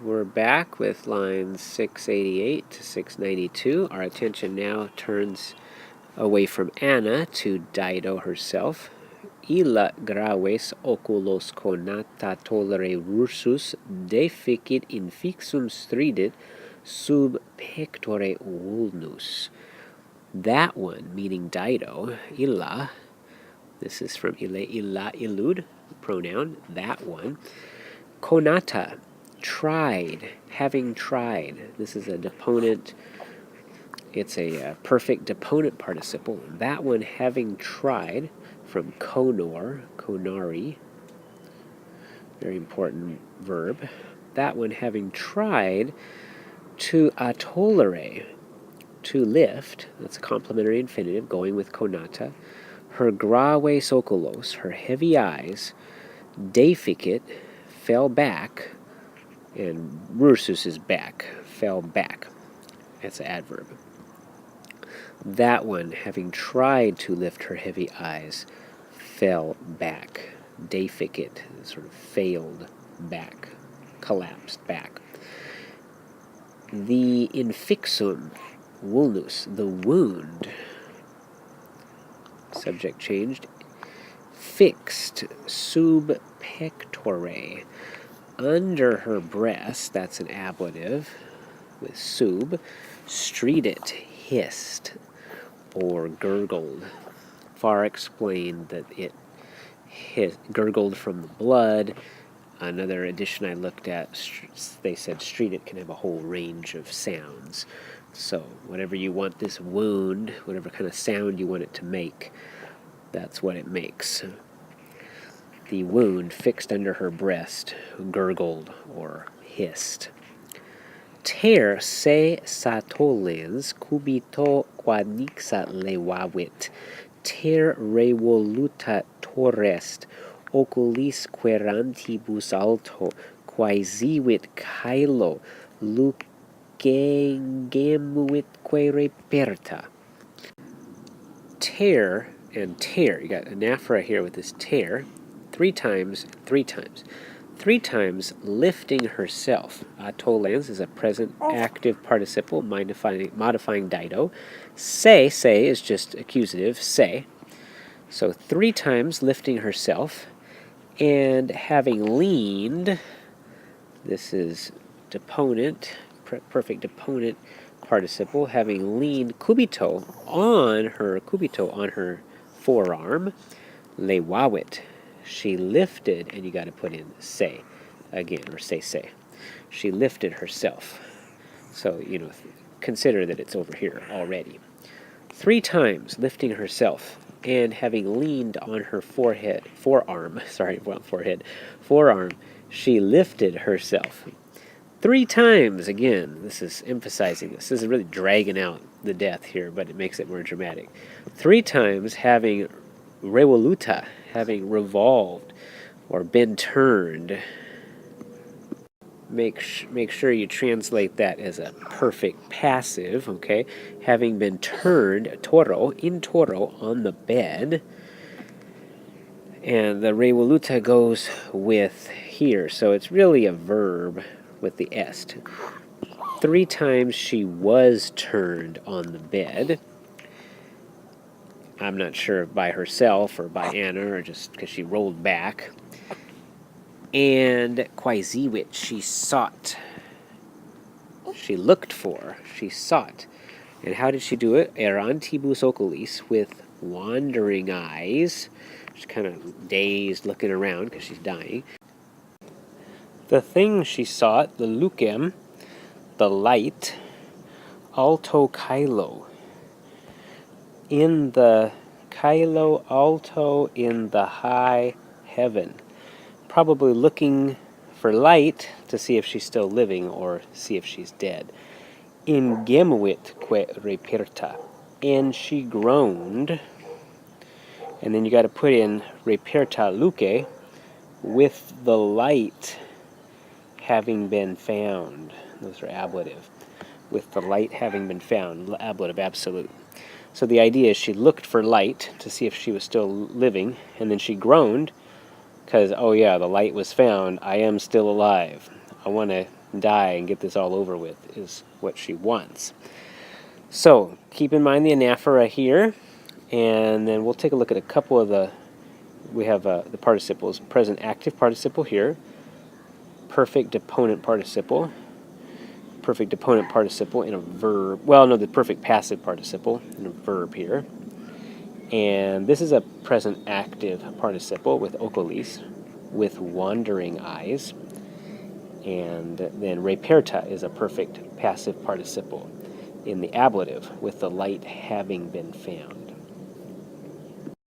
We're back with lines 688 to 692. Our attention now turns away from Anna to Dido herself. Illa graves oculos conata tolere rursus deficit infixum stridit sub pectore vulnus. That one, meaning Dido, illa, this is from illa illud, pronoun, that one. Conata, tried, having tried. This is a deponent. It's a perfect deponent participle. That one having tried, from conor, conari, very important verb. That one having tried to atolere, to lift, that's a complementary infinitive, going with conata. Her graves oculos, her heavy eyes, deficit, fell back, and rursus is back, fell back. That's an adverb. That one, having tried to lift her heavy eyes, fell back. Deficit, sort of failed back, collapsed back. The infixum vulnus, the wound, subject changed, fixed, sub pectore, under her breast, that's an ablative with sub, stridit, hissed, or gurgled. Far explained that it gurgled from the blood. Another edition I looked at, they said stridit can have a whole range of sounds. So whatever you want this wound, whatever kind of sound you want it to make, that's what it makes. The wound fixed under her breast, gurgled or hissed. Ter se satolens cubito quadnixa levavit, ter revoluta torrest, oculis querantibus alto, quaesivit caelo, lucengemuitque reperta. Ter and tear, you got anaphora here with this tear, three times. Three times lifting herself. Atolens is a present active participle, modifying Dido. Se is just accusative, se. So three times lifting herself, and having leaned, this is deponent, perfect deponent participle, having leaned cubito on her forearm, lewawit, she lifted, and you got to put in se again, or se. She lifted herself. So, consider that it's over here already. Three times lifting herself, and having leaned on her forearm, she lifted herself. Three times, again, this is emphasizing this. This is really dragging out the death here, but it makes it more dramatic. Three times having revoluta, having revolved or been turned. Make sure you translate that as a perfect passive, okay? Having been turned, in toro, on the bed. And the revoluta goes with here, so it's really a verb with the est. Three times she was turned on the bed. I'm not sure if by herself or by Anna or just because she rolled back. And quaesivit, she sought. She looked for, she sought. And how did she do it? Erantibus oculis, with wandering eyes. She's kind of dazed, looking around because she's dying. The thing she sought, the lucem, the light, alto caelo. In the caelo alto, in the high heaven. Probably looking for light to see if she's still living or see if she's dead. Ingemuitque reperta. And she groaned. And then you got to put in reperta luce, with the light having been found. Those are ablative. With the light having been found, ablative absolute. So the idea is she looked for light to see if she was still living, and then she groaned because, oh yeah, the light was found. I am still alive. I want to die and get this all over with is what she wants. So keep in mind the anaphora here, and then we'll take a look at a couple of we have the participles. Present active participle here, perfect deponent participle in a verb. Well, no, the perfect passive participle in a verb here. And this is a present active participle with okolis, with wandering eyes. And then reperta is a perfect passive participle in the ablative, with the light having been found.